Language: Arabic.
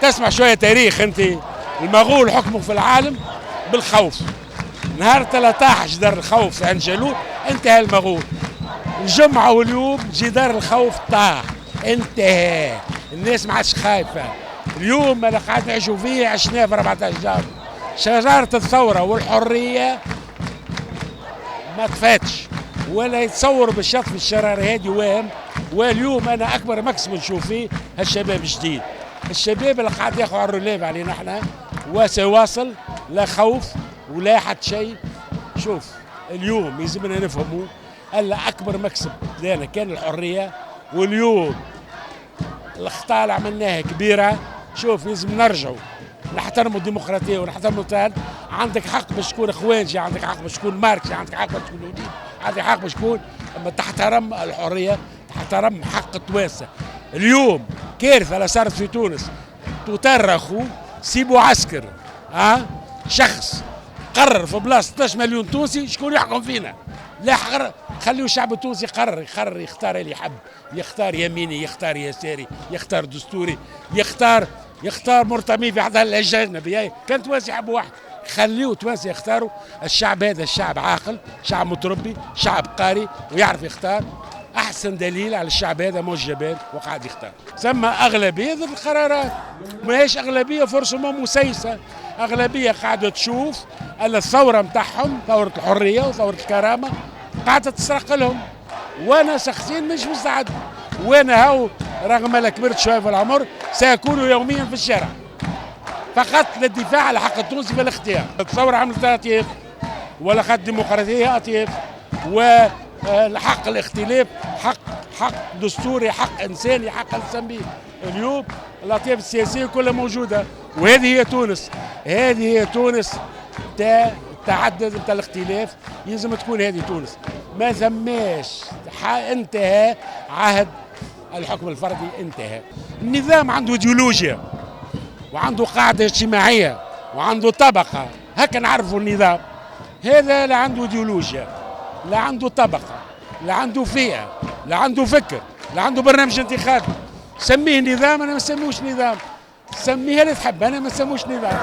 تسمع شوية تاريخ أنت. المغول حكموا في العالم بالخوف. نهار 13 دار الخوف في عين جالوت انتهى المغول. الجمعة واليوم جدار الخوف طاح انتهى. الناس ما عادش خايفة. اليوم اللي قاعد نعيشوا فيه عشناه في 14 شهر. شجرة الثورة والحرية ما طفاتش ولا يتصور بالشط في الشرارة هذه واهم. واليوم أنا أكبر مكسب نشوف فيه هالشباب الجديد. الشباب اللي قاعد ياخذ على الروليف علينا احنا وسيواصل لا خوف ولا حد شيء. شوف اليوم يلزمنا نفهموا ألا أكبر مكسب لنا كان الحرية. واليوم الأخطاء اللي عملناها كبيرة. شوف لازم نرجعوا نحترموا الديمقراطية ونحترموا الوطن. عندك حق باش تكون اخوانجي، عندك حق باش تكون ماركسي، عندك حق باش تكون يهودي، عندك حق باش تكون، اما تحترم الحرية، تحترم حق التوانسة. اليوم كارثة اللي صارت في تونس تترخوا سيبوا عسكر شخص قرر في بلاصة 12 مليون تونسي شكون يحكم فينا. لا خليوا الشعب التونسي يقرر يختار اللي يحب، يختار يميني، يختار يساري، يختار دستوري، يختار مرتمي في احد الاجنبي. كان توانسي يحبوا واحد، خليوا توانسي يختاروا. الشعب هذا الشعب عاقل، شعب متربي، شعب قاري ويعرف يختار. احسن دليل على الشعب هذا موش جبان وقاعد يختار. ثم اغلبيه ضد القرارات، ماهيش اغلبيه فرصهم مسيسه. اغلبيه قاعده تشوف ان الثوره نتاعهم ثوره الحريه وثوره الكرامه قاعده تسرق لهم. وانا شخصيا مش مستعد. وانا هاو رغم ان كبرت شويه في العمر ساكون يوميا في الشارع فقط للدفاع على حق التونسي في الاختيار. الثوره عملت اطياف ولا خد ديمقراطيه اطياف والحق الاختلاف حق دستوري، حق انساني، حق الانسان به. اليوم الاطياف السياسيه كلها موجوده وهذه هي تونس. هذه هي تونس تاع التعدد نتاع الاختلاف. يلزم تكون هذه تونس. ما ثماش انتهى عهد الحكم الفردي، انتهى. النظام عنده ايديولوجيا وعنده قاعده اجتماعيه وعنده طبقه. هكا نعرفوا النظام هذا. لا عنده ايديولوجيا، لا عنده طبقه، لا عنده فئه، لا عنده فكر، لا عنده برنامج انتخابي. سميه نظام، انا ما نسموش نظام. سميها اللي تحب، انا ما نسموش نظام.